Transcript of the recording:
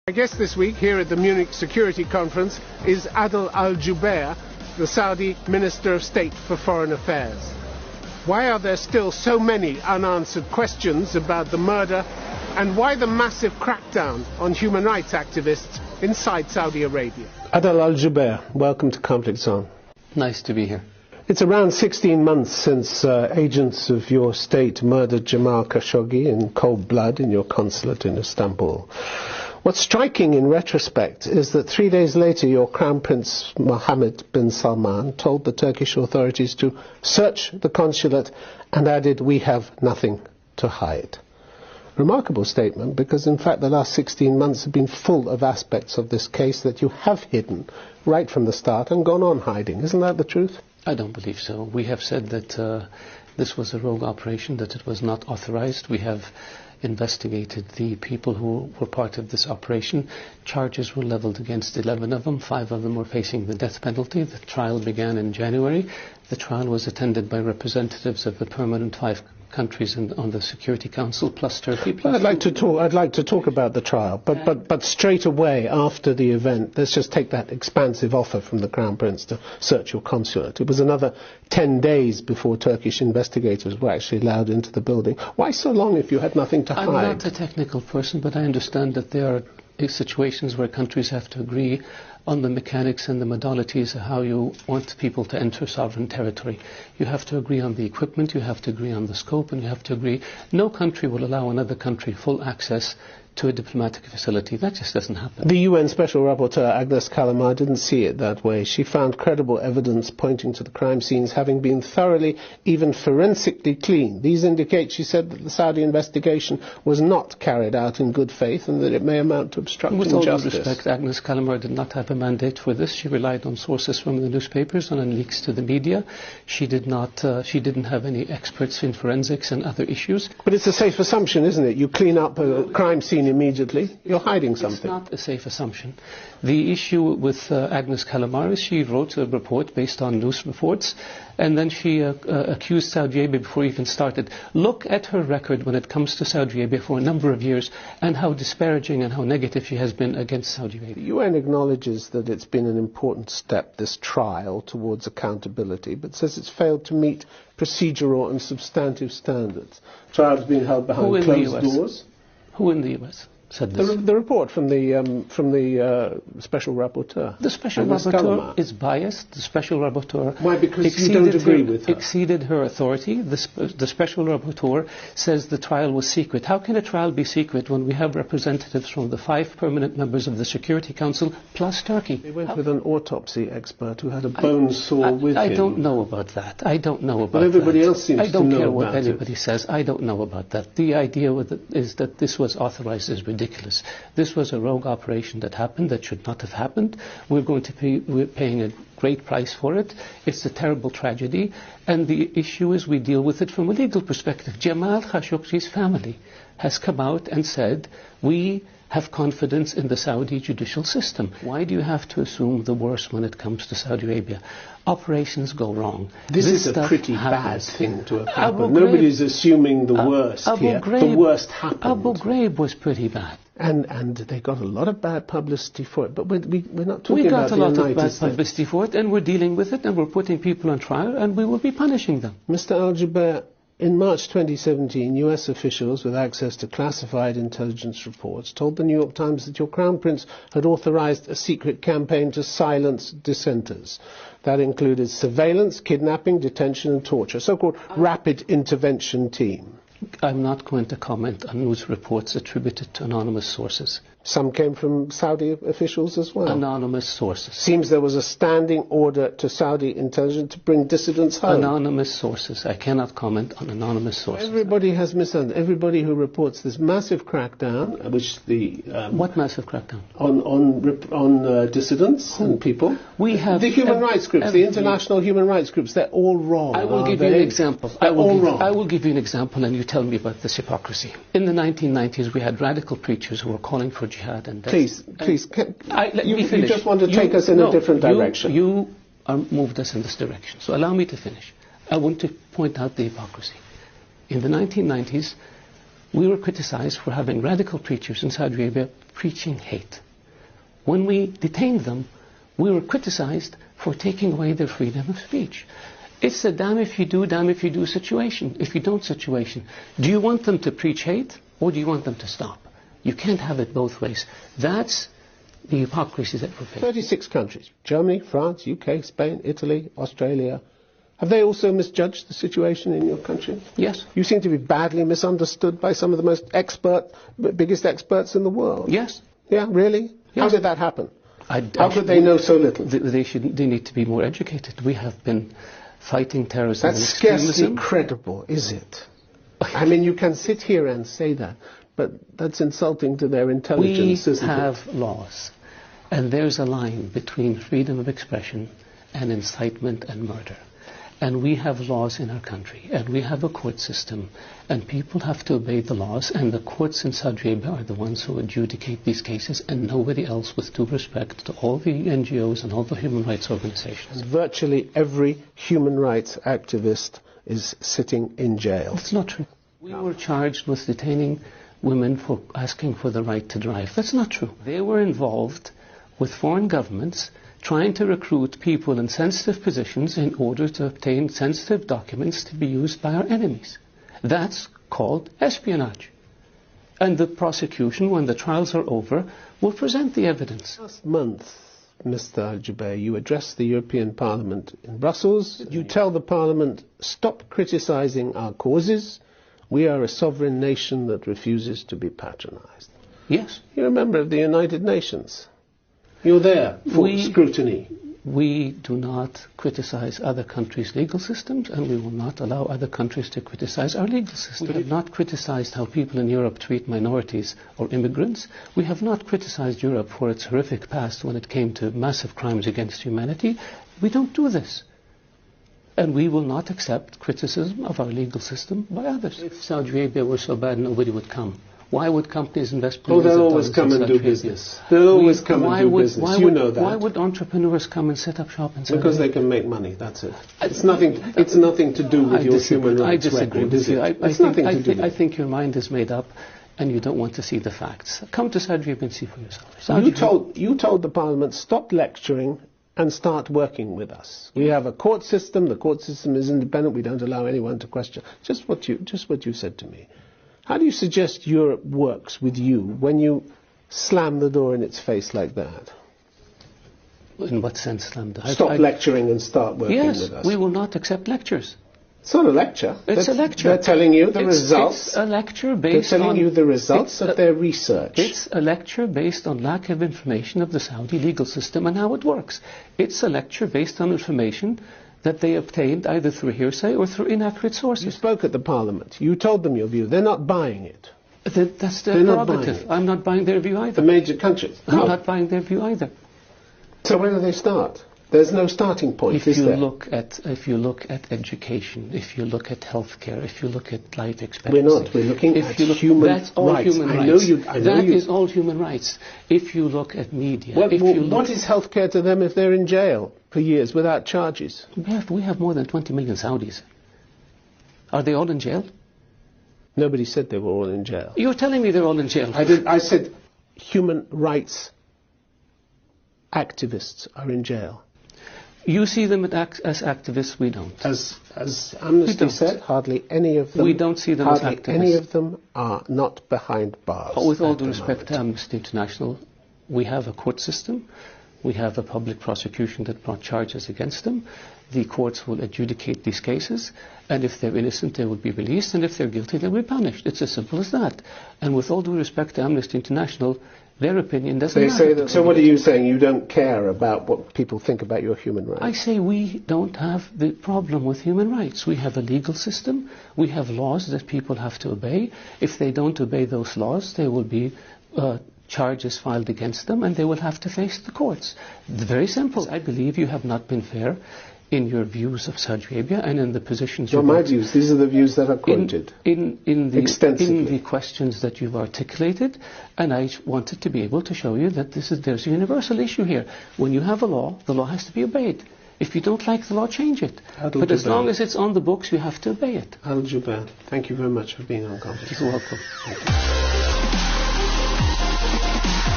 My guest this week here at the Munich Security Conference is Adel al-Jubeir, the Saudi Minister of State for Foreign Affairs. Why are there still so many unanswered questions about the murder, and why the massive crackdown on human rights activists inside Saudi Arabia? Adel al-Jubeir, welcome to Conflict Zone. Nice to be here. It's around 16 months since agents of your state murdered Jamal Khashoggi in cold blood in your consulate in Istanbul. What's striking in retrospect is that 3 days later your Crown Prince Mohammed bin Salman told the Turkish authorities to search the consulate and added, "We have nothing to hide." Remarkable statement, because in fact the last 16 months have been full of aspects of this case that you have hidden right from the start and gone on hiding. Isn't that the truth? I don't believe so. We have said that this was a rogue operation, that it was not authorized. We have investigated the people who were part of this operation. Charges were leveled against 11 of them. 5 of them were facing the death penalty. The trial began in January. The trial was attended by representatives of the permanent 5 countries on the Security Council, plus Turkey. Plus I'd like to talk about the trial, but straight away after the event, let's just take that expansive offer from the Crown Prince to search your consulate. It was another 10 days before Turkish investigators were actually allowed into the building. Why so long if you had nothing to hide? I'm not a technical person, but I understand that there are situations where countries have to agree on the mechanics and the modalities of how you want people to enter sovereign territory. You have to agree on the equipment, you have to agree on the scope, and you have to agree. No country will allow another country full access to a diplomatic facility. That just doesn't happen. The UN Special Rapporteur, Agnes Kalamar, didn't see it that way. She found credible evidence pointing to the crime scenes having been thoroughly, even forensically cleaned. These indicate, she said, that the Saudi investigation was not carried out in good faith and that it may amount to obstructing justice. With all due respect, Agnes Kalamar did not have a mandate for this. She relied on sources from the newspapers and on leaks to the media. She didn't have any experts in forensics and other issues. But it's a safe assumption, isn't it? You clean up a crime scene immediately, you're hiding something. It's not a safe assumption. The issue with Agnes Kalamar is she wrote a report based on news reports, and then she accused Saudi Arabia before it even started. Look at her record when it comes to Saudi Arabia for a number of years, and how disparaging and how negative she has been against Saudi Arabia. The UN acknowledges that it's been an important step, this trial, towards accountability, but says it's failed to meet procedural and substantive standards. Trials being held behind closed doors. Who in the US said this? The report from the Special Rapporteur. The Special Rapporteur is biased. The Special Rapporteur... Why? Because you don't agree with her. Exceeded her authority. The Special Rapporteur says the trial was secret. How can a trial be secret when we have representatives from the 5 permanent members of the Security Council plus Turkey? They went with an autopsy expert who had a bone saw with him. I don't know about that. I don't know about that. But everybody else seems to know about it. I don't care what anybody says. I don't know about that. The idea is that this was authorized is ridiculous. This was a rogue operation that happened, that should not have happened. We're paying a great price for it. It's a terrible tragedy, and the issue is we deal with it from a legal perspective. Jamal Khashoggi's family has come out and said, we have confidence in the Saudi judicial system. Why do you have to assume the worst when it comes to Saudi Arabia? Operations go wrong. This is a pretty bad thing to have happened. Nobody's assuming the worst here. The worst happened. Abu Ghraib was pretty bad. And they got a lot of bad publicity for it. But we're not talking We got about a lot of bad publicity for it, and we're dealing with it, and we're putting people on trial, and we will be punishing them. Mr. Al-Jubeir, in March 2017, US officials with access to classified intelligence reports told the New York Times that your Crown Prince had authorized a secret campaign to silence dissenters. That included surveillance, kidnapping, detention and torture, so-called rapid intervention team. I'm not going to comment on news reports attributed to anonymous sources. Some came from Saudi officials as well. Anonymous sources. Seems there was a standing order to Saudi intelligence to bring dissidents home. Anonymous sources. I cannot comment on anonymous sources. Everybody has misunderstood. Everybody who reports this massive crackdown, which the... what massive crackdown? On dissidents and people. We have... The human rights groups, the international human rights groups, they're all wrong. I will give you an example. They're all wrong. I will give you an example and you tell me about this hypocrisy. In the 1990s, we had radical preachers who were calling for jihad and death. Please, let me finish. You just want to take us in a different direction. You moved us in this direction. So allow me to finish. I want to point out the hypocrisy. In the 1990s, We were criticized for having radical preachers in Saudi Arabia preaching hate. When we detained them, we were criticized for taking away their freedom of speech. It's a damn if you do situation, if you don't situation. Do you want them to preach hate, or do you want them to stop? You can't have it both ways. That's the hypocrisy that we're facing. 36 countries, Germany, France, UK, Spain, Italy, Australia. Have they also misjudged the situation in your country? Yes. You seem to be badly misunderstood by some of the most biggest experts in the world. Yes. Yeah, really? Yes. How did that happen? How could they know so little? They need to be more educated. We have been fighting terrorism. That's scarcely credible, is it? I mean, you can sit here and say that, but that's insulting to their intelligence, isn't it? We have laws, and there's a line between freedom of expression and incitement and murder. And we have laws in our country, and we have a court system, and people have to obey the laws, and the courts in Saudi Arabia are the ones who adjudicate these cases, and nobody else, with due respect to all the NGOs and all the human rights organizations. Virtually every human rights activist is sitting in jail. That's not true. We were charged with detaining women for asking for the right to drive. That's not true. They were involved with foreign governments trying to recruit people in sensitive positions in order to obtain sensitive documents to be used by our enemies. That's called espionage. And the prosecution, when the trials are over, will present the evidence. Last month, Mr. Al-Jabir, you addressed the European Parliament in Brussels. You tell the Parliament, stop criticizing our causes. We are a sovereign nation that refuses to be patronized. Yes. You're a member of the United Nations. You're there for scrutiny. We do not criticize other countries' legal systems, and we will not allow other countries to criticize our legal system. We have not criticized how people in Europe treat minorities or immigrants. We have not criticized Europe for its horrific past when it came to massive crimes against humanity. We don't do this. And we will not accept criticism of our legal system by others. If Saudi Arabia were so bad, nobody would come. Why would companies invest billions of dollars? They'll always come and do business. They'll always come and do business. You know that. Why would entrepreneurs come and set up shop and say because they can make money, that's it. It's nothing to do with your human rights. I disagree with you. I think your mind is made up and you don't want to see the facts. Come to Saudi Arabia and see for yourself. You told the Parliament, stop lecturing and start working with us. We have a court system. The court system is independent. We don't allow anyone to question. Just what you said to me. How do you suggest Europe works with you when you slam the door in its face like that? In what sense slam the door? Stop lecturing and start working with us. Yes, we will not accept lectures. It's not a lecture. It's a lecture. They're telling you the results. It's a lecture based on... They're telling you the results of their research. It's a lecture based on lack of information of the Saudi legal system and how it works. It's a lecture based on information that they obtained either through hearsay or through inaccurate sources. You spoke at the Parliament. You told them your view. They're not buying it. That's their prerogative. I'm not buying their view either. The major countries? I'm not buying their view either. So where do they start? There's no starting point, if you look at education, if you look at healthcare, if you look at life expectancy... We're not. We're looking at human rights. That's all human rights. That is all human rights. If you look at media... What is healthcare to them if they're in jail for years without charges? We have more than 20 million Saudis. Are they all in jail? Nobody said they were all in jail. You're telling me they're all in jail. I said human rights activists are in jail. You see them as activists, we don't. As Amnesty said, hardly any of them... We don't see them as activists. Any of them are not behind bars. But with all due respect to Amnesty International, we have a court system, we have a public prosecution that brought charges against them, the courts will adjudicate these cases, and if they're innocent they will be released, and if they're guilty they will be punished. It's as simple as that. And with all due respect to Amnesty International, their opinion doesn't matter. Say that, so what are you saying? You don't care about what people think about your human rights? I say we don't have the problem with human rights. We have a legal system. We have laws that people have to obey. If they don't obey those laws, there will be charges filed against them and they will have to face the courts. Very simple. I believe you have not been fair in your views of Saudi Arabia and in the positions you've... my views. These are the views that are quoted. In the questions that you've articulated, and I wanted to be able to show you that there's a universal issue here. When you have a law, the law has to be obeyed. If you don't like the law, change it. But as long as it's on the books, you have to obey it. Al-Jubir, thank you very much for being on Conference. You're welcome. Thank you.